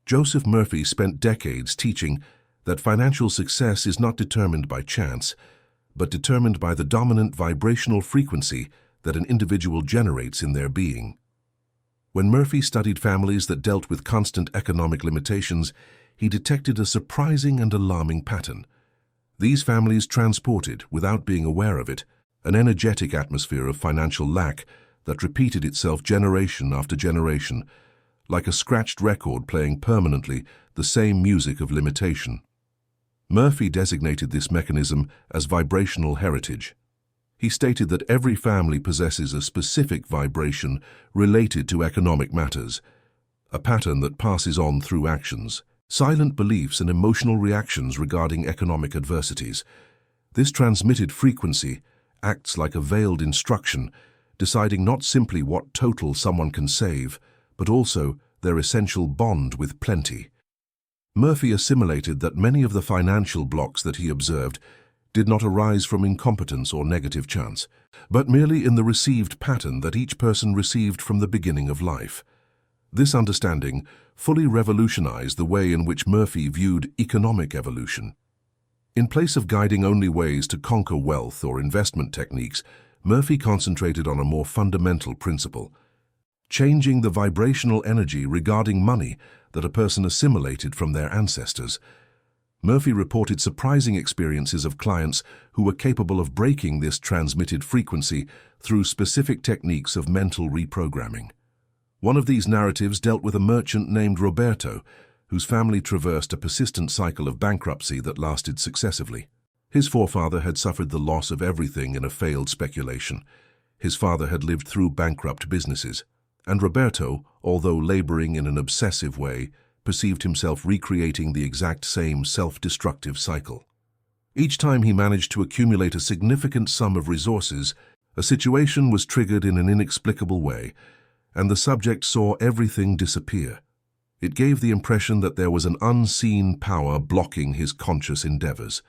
Joseph Murphy spent decades teaching that financial success is not determined by chance, but determined by the dominant vibrational frequency that an individual generates in their being. When Murphy studied families that dealt with constant economic limitations, he detected a surprising and alarming pattern. These families transported, without being aware of it, an energetic atmosphere of financial lack that repeated itself generation after generation, like a scratched record playing permanently the same music of limitation. Murphy designated this mechanism as vibrational heritage. He stated that every family possesses a specific vibration related to economic matters, a pattern that passes on through actions, silent beliefs and emotional reactions regarding economic adversities. This transmitted frequency acts like a veiled instruction, deciding not simply what total someone can save, but also their essential bond with plenty. Murphy assimilated that many of the financial blocks that he observed did not arise from incompetence or negative chance, but merely in the received pattern that each person received from the beginning of life. This understanding fully revolutionized the way in which Murphy viewed economic evolution. In place of guiding only ways to conquer wealth or investment techniques, Murphy concentrated on a more fundamental principle: changing the vibrational energy regarding money that a person assimilated from their ancestors. Murphy reported surprising experiences of clients who were capable of breaking this transmitted frequency through specific techniques of mental reprogramming. One of these narratives dealt with a merchant named Roberto, whose family traversed a persistent cycle of bankruptcy that lasted successively. His forefather had suffered the loss of everything in a failed speculation. His father had lived through bankrupt businesses, and Roberto, although laboring in an obsessive way, perceived himself recreating the exact same self-destructive cycle. Each time he managed to accumulate a significant sum of resources, a situation was triggered in an inexplicable way, and the subject saw everything disappear. It gave the impression that there was an unseen power blocking his conscious endeavors.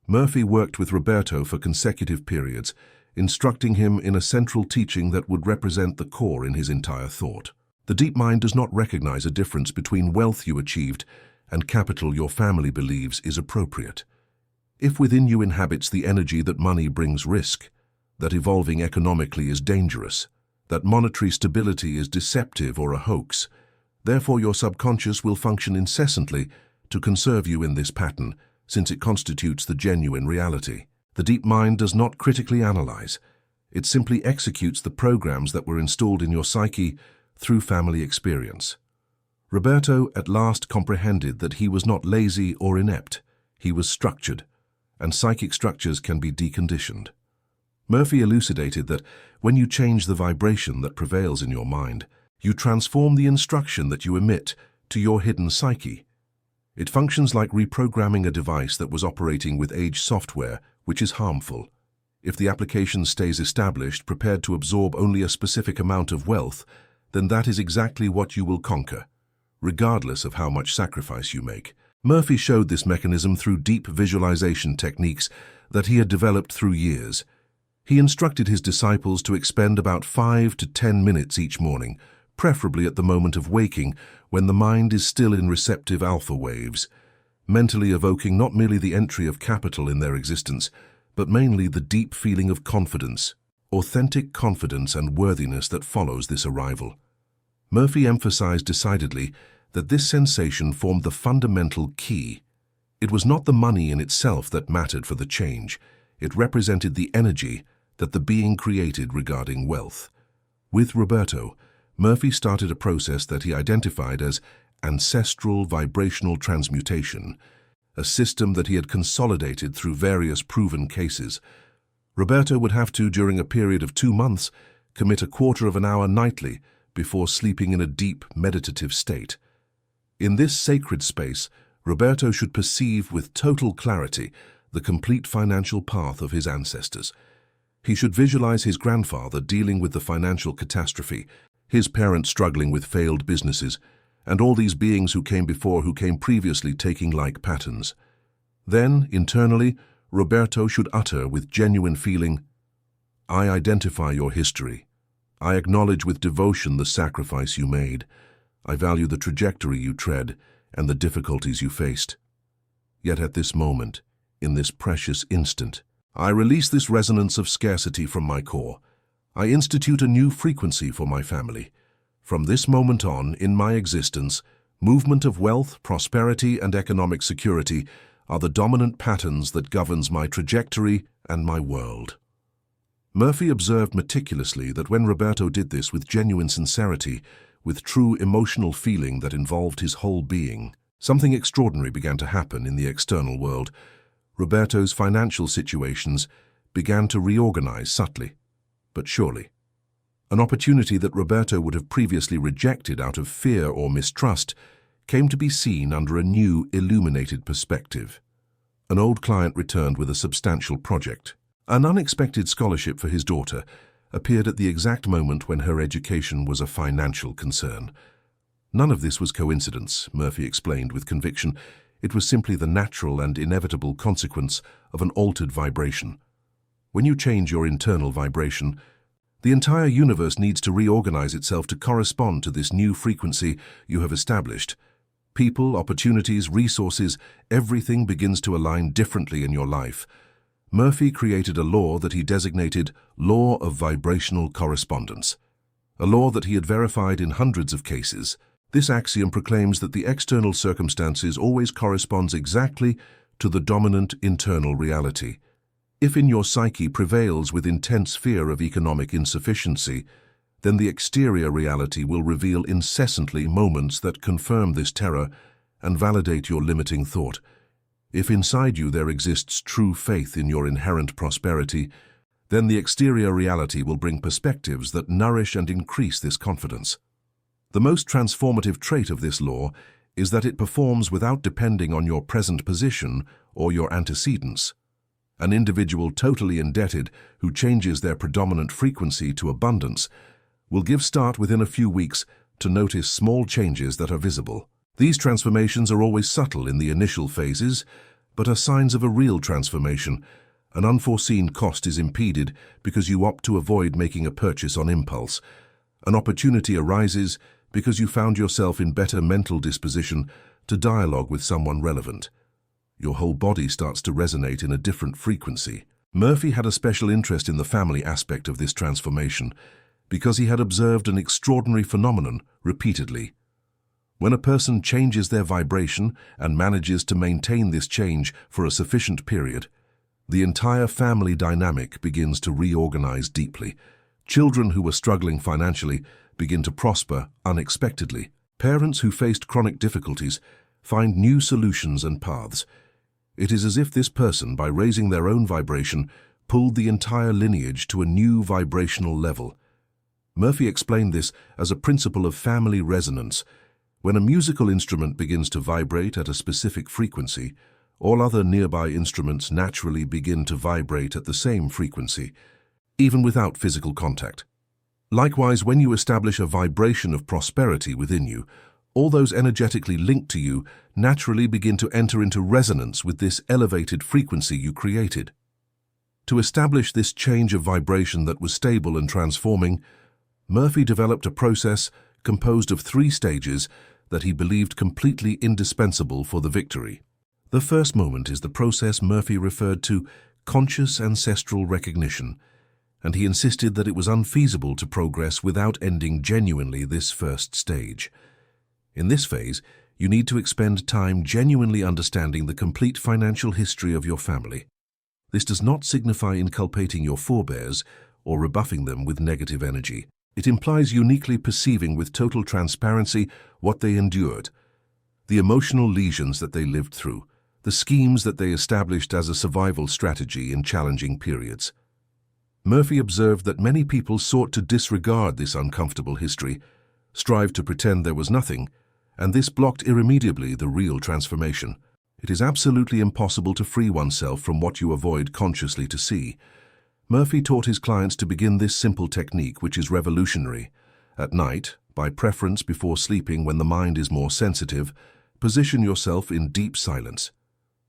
Murphy worked with Roberto for consecutive periods, instructing him in a central teaching that would represent the core in his entire thought. The deep mind does not recognize a difference between wealth you achieved and capital your family believes is appropriate. If within you inhabits the energy that money brings risk, that evolving economically is dangerous, that monetary stability is deceptive or a hoax, therefore your subconscious will function incessantly to conserve you in this pattern, since it constitutes the genuine reality. The deep mind does not critically analyze. It simply executes the programs that were installed in your psyche through family experience. Roberto at last comprehended that he was not lazy or inept. He was structured, and psychic structures can be deconditioned. Murphy elucidated that when you change the vibration that prevails in your mind, you transform the instruction that you emit to your hidden psyche. It functions like reprogramming a device that was operating with aged software, which is harmful. If the application stays established, prepared to absorb only a specific amount of wealth, then that is exactly what you will conquer, regardless of how much sacrifice you make. Murphy showed this mechanism through deep visualization techniques that he had developed through years. He instructed his disciples to expend about 5 to 10 minutes each morning, preferably at the moment of waking when the mind is still in receptive alpha waves, mentally evoking not merely the entry of capital in their existence, but mainly the deep feeling of confidence, authentic confidence and worthiness that follows this arrival. Murphy emphasized decidedly that this sensation formed the fundamental key. It was not the money in itself that mattered for the change. It represented the energy that the being created regarding wealth. With Roberto, Murphy started a process that he identified as ancestral vibrational transmutation, a system that he had consolidated through various proven cases. Roberto would have to, during a period of 2 months, commit a quarter of an hour nightly before sleeping in a deep meditative state. In this sacred space, Roberto should perceive with total clarity the complete financial path of his ancestors. He should visualize his grandfather dealing with the financial catastrophe, his parents struggling with failed businesses, and all these beings who came before who came previously taking like patterns. Then, internally, Roberto should utter with genuine feeling, "I identify your history. I acknowledge with devotion the sacrifice you made. I value the trajectory you tread and the difficulties you faced. Yet at this moment, in this precious instant, I release this resonance of scarcity from my core. I institute a new frequency for my family. From this moment on, in my existence, movement of wealth, prosperity, and economic security are the dominant patterns that governs my trajectory and my world. Murphy observed meticulously that when Roberto did this with genuine sincerity, with true emotional feeling that involved his whole being, something extraordinary began to happen in the external world. Roberto's financial situations began to reorganize subtly, but surely. An opportunity that Roberto would have previously rejected out of fear or mistrust came to be seen under a new, illuminated perspective. An old client returned with a substantial project. An unexpected scholarship for his daughter appeared at the exact moment when her education was a financial concern. None of this was coincidence, Murphy explained with conviction. It was simply the natural and inevitable consequence of an altered vibration. When you change your internal vibration, the entire universe needs to reorganize itself to correspond to this new frequency you have established. People, opportunities, resources, everything begins to align differently in your life. Murphy created a law that he designated Law of Vibrational Correspondence, a law that he had verified in hundreds of cases. This axiom proclaims that the external circumstances always corresponds exactly to the dominant internal reality. If in your psyche prevails with intense fear of economic insufficiency, then the exterior reality will reveal incessantly moments that confirm this terror and validate your limiting thought. If inside you there exists true faith in your inherent prosperity, then the exterior reality will bring perspectives that nourish and increase this confidence. The most transformative trait of this law is that it performs without depending on your present position or your antecedents. An individual totally indebted who changes their predominant frequency to abundance will give start within a few weeks to notice small changes that are visible. These transformations are always subtle in the initial phases, but are signs of a real transformation. An unforeseen cost is impeded because you opt to avoid making a purchase on impulse. An opportunity arises because you found yourself in better mental disposition to dialogue with someone relevant. Your whole body starts to resonate in a different frequency. Murphy had a special interest in the family aspect of this transformation because he had observed an extraordinary phenomenon repeatedly. When a person changes their vibration and manages to maintain this change for a sufficient period, the entire family dynamic begins to reorganize deeply. Children who were struggling financially begin to prosper unexpectedly. Parents who faced chronic difficulties find new solutions and paths. It is as if this person, by raising their own vibration, pulled the entire lineage to a new vibrational level. Murphy explained this as a principle of family resonance. When a musical instrument begins to vibrate at a specific frequency, all other nearby instruments naturally begin to vibrate at the same frequency, even without physical contact. Likewise, when you establish a vibration of prosperity within you, all those energetically linked to you naturally begin to enter into resonance with this elevated frequency you created. To establish this change of vibration that was stable and transforming, Murphy developed a process composed of 3 stages that he believed completely indispensable for the victory. The first moment is the process Murphy referred to conscious ancestral recognition, and he insisted that it was unfeasible to progress without ending genuinely this first stage. In this phase, you need to expend time genuinely understanding the complete financial history of your family. This does not signify inculpating your forebears or rebuffing them with negative energy. It implies uniquely perceiving with total transparency what they endured, the emotional lesions that they lived through, the schemes that they established as a survival strategy in challenging periods. Murphy observed that many people sought to disregard this uncomfortable history, strive to pretend there was nothing, and this blocked irremediably the real transformation. It is absolutely impossible to free oneself from what you avoid consciously to see. Murphy taught his clients to begin this simple technique, which is revolutionary. At night, by preference before sleeping when the mind is more sensitive, position yourself in deep silence.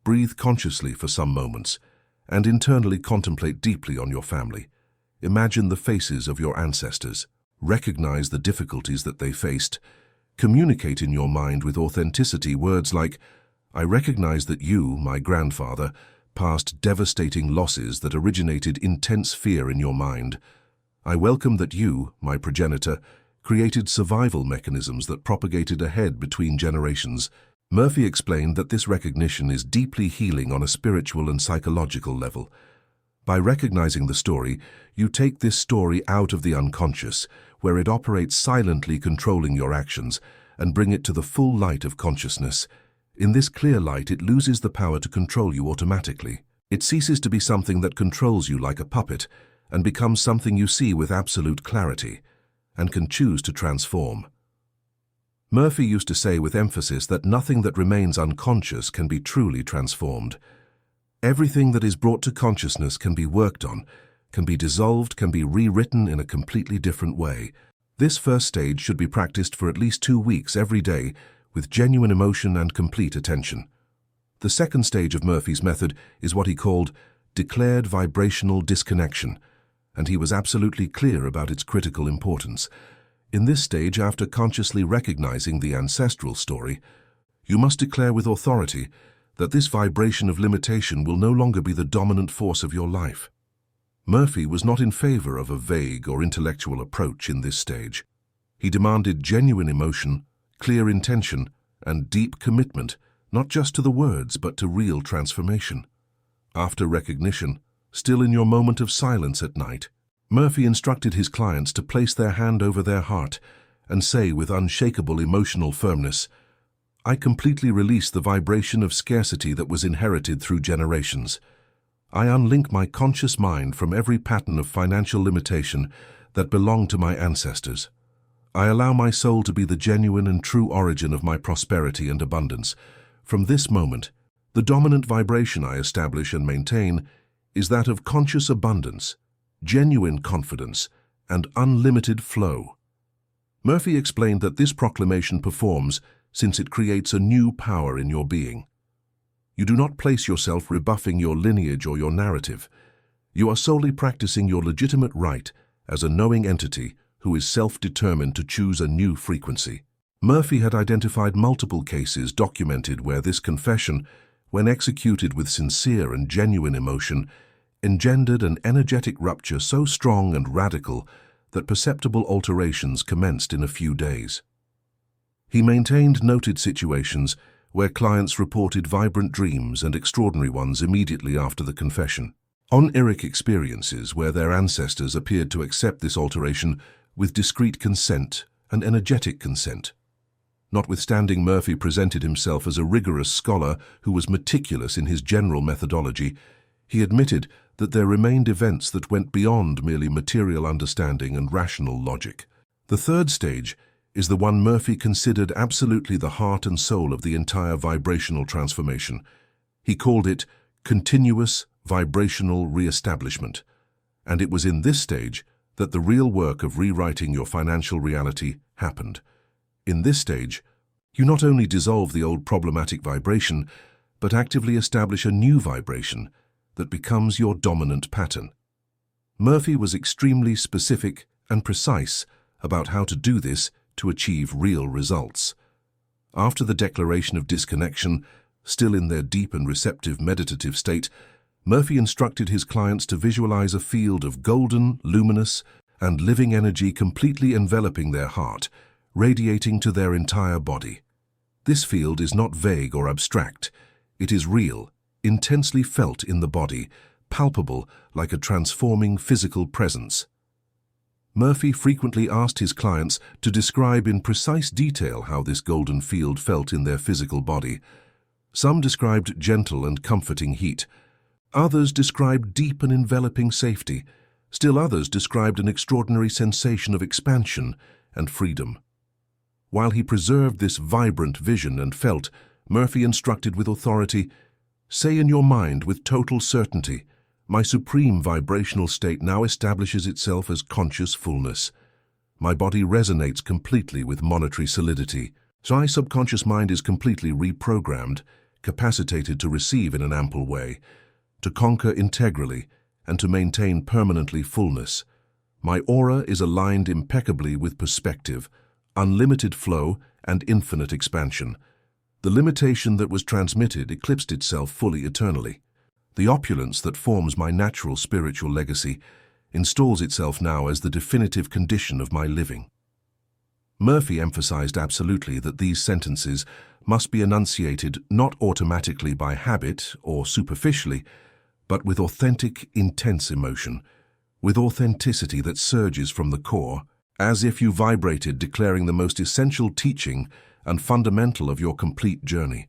Breathe consciously for some moments, and internally contemplate deeply on your family. Imagine the faces of your ancestors. Recognize the difficulties that they faced. Communicate in your mind with authenticity words like, "I recognize that you, my grandfather, passed devastating losses that originated intense fear in your mind. I welcome that you, my progenitor, created survival mechanisms that propagated ahead between generations." Murphy explained that this recognition is deeply healing on a spiritual and psychological level. By recognizing the story, you take this story out of the unconscious, where it operates silently controlling your actions, and bring it to the full light of consciousness. In this clear light, it loses the power to control you automatically. It ceases to be something that controls you like a puppet, and becomes something you see with absolute clarity, and can choose to transform. Murphy used to say with emphasis that nothing that remains unconscious can be truly transformed. Everything that is brought to consciousness can be worked on, can be dissolved, can be rewritten in a completely different way. This first stage should be practiced for at least 2 weeks every day with genuine emotion and complete attention. The second stage of Murphy's method is what he called declared vibrational disconnection, and he was absolutely clear about its critical importance. In this stage, after consciously recognizing the ancestral story, you must declare with authority that this vibration of limitation will no longer be the dominant force of your life. Murphy was not in favor of a vague or intellectual approach in this stage. He demanded genuine emotion, clear intention, and deep commitment, not just to the words, but to real transformation. After recognition, still in your moment of silence at night, Murphy instructed his clients to place their hand over their heart and say with unshakable emotional firmness, "I completely release the vibration of scarcity that was inherited through generations. I unlink my conscious mind from every pattern of financial limitation that belonged to my ancestors. I allow my soul to be the genuine and true origin of my prosperity and abundance. From this moment, the dominant vibration I establish and maintain is that of conscious abundance, genuine confidence, and unlimited flow." Murphy explained that this proclamation performs since it creates a new power in your being. You do not place yourself rebuffing your lineage or your narrative. You are solely practicing your legitimate right as a knowing entity who is self-determined to choose a new frequency. Murphy had identified multiple cases documented where this confession, when executed with sincere and genuine emotion, engendered an energetic rupture so strong and radical that perceptible alterations commenced in a few days. He maintained noted situations where clients reported vibrant dreams and extraordinary ones immediately after the confession. Oniric experiences where their ancestors appeared to accept this alteration with discreet consent and energetic consent. Notwithstanding Murphy presented himself as a rigorous scholar who was meticulous in his general methodology, he admitted that there remained events that went beyond merely material understanding and rational logic. The third stage is the one Murphy considered absolutely the heart and soul of the entire vibrational transformation. He called it continuous vibrational re-establishment, and it was in this stage that the real work of rewriting your financial reality happened. In this stage, you not only dissolve the old problematic vibration, but actively establish a new vibration that becomes your dominant pattern. Murphy was extremely specific and precise about how to do this to achieve real results. After the declaration of disconnection, still in their deep and receptive meditative state, Murphy instructed his clients to visualize a field of golden, luminous, and living energy completely enveloping their heart, radiating to their entire body. This field is not vague or abstract. It is real, intensely felt in the body, palpable like a transforming physical presence. Murphy frequently asked his clients to describe in precise detail how this golden field felt in their physical body. Some described gentle and comforting heat. Others described deep and enveloping safety. Still others described an extraordinary sensation of expansion and freedom. While he preserved this vibrant vision and felt, Murphy instructed with authority, "Say in your mind with total certainty, my supreme vibrational state now establishes itself as conscious fullness. My body resonates completely with monetary solidity. So my subconscious mind is completely reprogrammed, capacitated to receive in an ample way, to conquer integrally, and to maintain permanently fullness. My aura is aligned impeccably with perspective, unlimited flow, and infinite expansion. The limitation that was transmitted eclipsed itself fully eternally. The opulence that forms my natural spiritual legacy installs itself now as the definitive condition of my living. Murphy emphasized absolutely that these sentences must be enunciated not automatically by habit or superficially, but with authentic, intense emotion, with authenticity that surges from the core, as if you vibrated, declaring the most essential teaching and fundamental of your complete journey.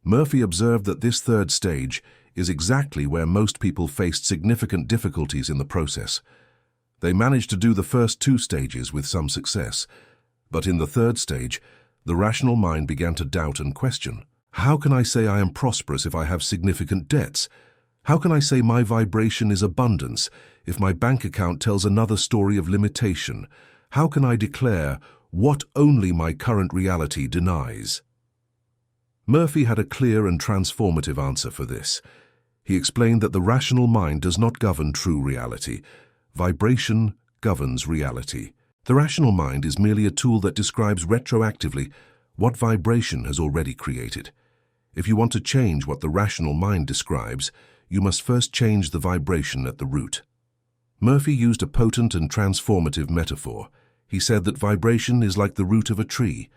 Murphy observed that this third stage is exactly where most people faced significant difficulties in the process. They managed to do the first two stages with some success, but in the third stage, the rational mind began to doubt and question. How can I say I am prosperous if I have significant debts? How can I say my vibration is abundance if my bank account tells another story of limitation? How can I declare what only my current reality denies? Murphy had a clear and transformative answer for this. He explained that the rational mind does not govern true reality. Vibration governs reality. The rational mind is merely a tool that describes retroactively what vibration has already created. If you want to change what the rational mind describes, you must first change the vibration at the root. Murphy used a potent and transformative metaphor. He said that vibration is like the root of a tree,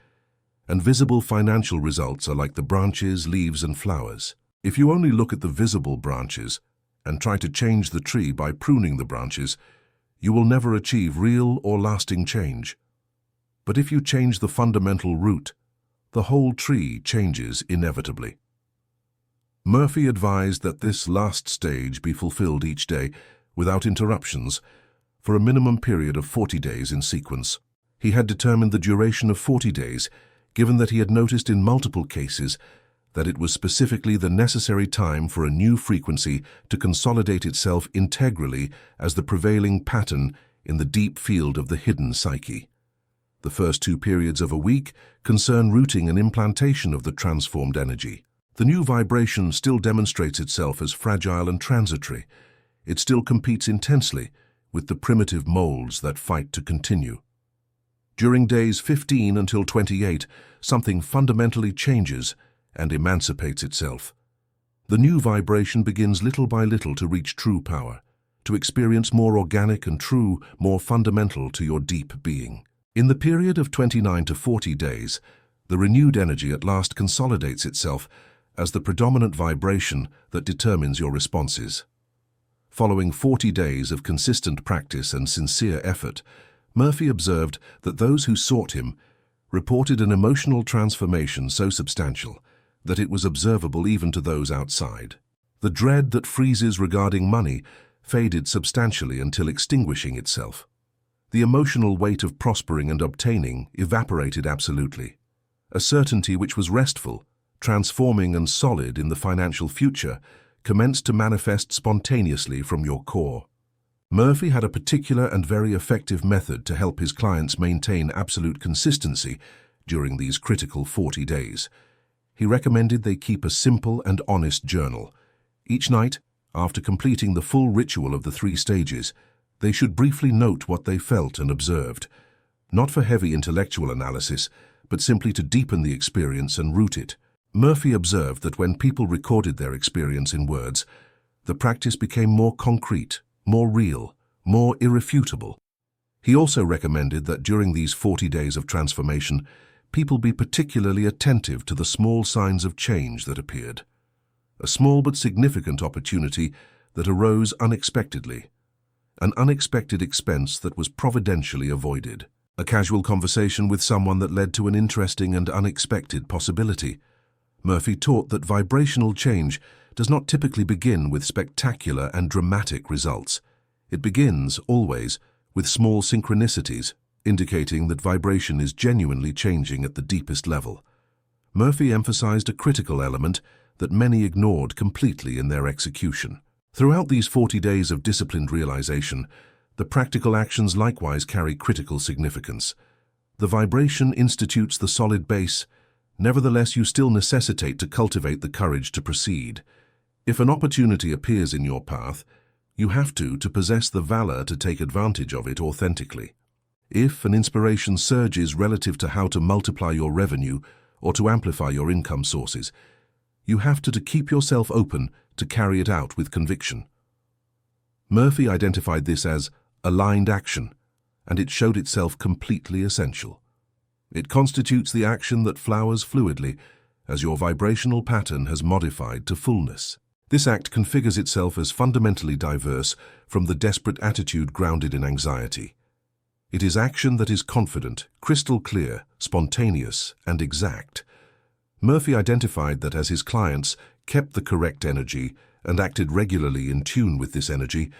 and visible financial results are like the branches, leaves, and flowers. If you only look at the visible branches and try to change the tree by pruning the branches, you will never achieve real or lasting change. But if you change the fundamental root, the whole tree changes inevitably. Murphy advised that this last stage be fulfilled each day, without interruptions, for a minimum period of 40 days in sequence. He had determined the duration of 40 days, given that he had noticed in multiple cases that it was specifically the necessary time for a new frequency to consolidate itself integrally as the prevailing pattern in the deep field of the hidden psyche. The first 2 periods of a week concern rooting and implantation of the transformed energy. The new vibration still demonstrates itself as fragile and transitory. It still competes intensely with the primitive molds that fight to continue. During days 15 until 28, something fundamentally changes and emancipates itself. The new vibration begins little by little to reach true power, to experience more organic and true, more fundamental to your deep being. In the period of 29 to 40 days, the renewed energy at last consolidates itself as the predominant vibration that determines your responses. Following 40 days of consistent practice and sincere effort, Murphy observed that those who sought him reported an emotional transformation so substantial that it was observable even to those outside. The dread that freezes regarding money faded substantially until extinguishing itself. The emotional weight of prospering and obtaining evaporated absolutely. A certainty which was restful, transforming and solid in the financial future commenced to manifest spontaneously from your core. Murphy had a particular and very effective method to help his clients maintain absolute consistency during these critical 40 days. He recommended they keep a simple and honest journal. Each night, after completing the full ritual of the 3 stages, they should briefly note what they felt and observed, not for heavy intellectual analysis, but simply to deepen the experience and root it. Murphy observed that when people recorded their experience in words, the practice became more concrete, more real, more irrefutable. He also recommended that during these 40 days of transformation, people be particularly attentive to the small signs of change that appeared. A small but significant opportunity that arose unexpectedly. An unexpected expense that was providentially avoided. A casual conversation with someone that led to an interesting and unexpected possibility. Murphy taught that vibrational change does not typically begin with spectacular and dramatic results. It begins, always, with small synchronicities, indicating that vibration is genuinely changing at the deepest level. Murphy emphasized a critical element that many ignored completely in their execution. Throughout these 40 days of disciplined realization, the practical actions likewise carry critical significance. The vibration institutes the solid base. Nevertheless, you still necessitate to cultivate the courage to proceed. If an opportunity appears in your path, you have to possess the valor to take advantage of it authentically. If an inspiration surges relative to how to multiply your revenue or to amplify your income sources, you have to keep yourself open to carry it out with conviction. Murphy identified this as aligned action, and it showed itself completely essential. It constitutes the action that flowers fluidly as your vibrational pattern has modified to fullness. This act configures itself as fundamentally diverse from the desperate attitude grounded in anxiety. It is action that is confident, crystal clear, spontaneous, and exact. Murphy identified that as his clients kept the correct energy and acted regularly in tune with this energy,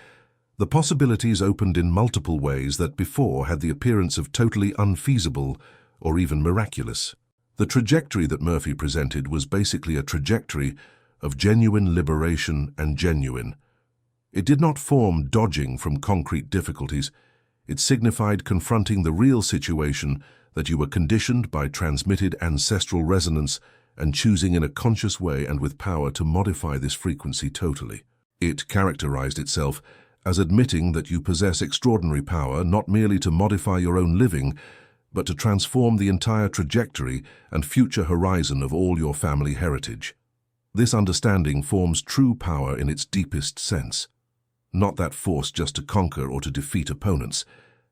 the possibilities opened in multiple ways that before had the appearance of totally unfeasible or even miraculous. The trajectory that Murphy presented was basically a trajectory of genuine liberation and genuine. It did not form dodging from concrete difficulties. It signified confronting the real situation that you were conditioned by transmitted ancestral resonance and choosing in a conscious way and with power to modify this frequency totally. It characterized itself as admitting that you possess extraordinary power not merely to modify your own living, but to transform the entire trajectory and future horizon of all your family heritage. This understanding forms true power in its deepest sense. Not that force just to conquer or to defeat opponents.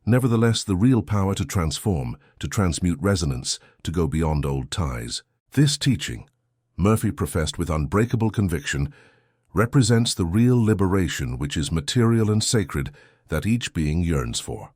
Nevertheless, the real power to transform, to transmute resonance, to go beyond old ties. This teaching, Murphy professed with unbreakable conviction, represents the real liberation which is material and sacred that each being yearns for.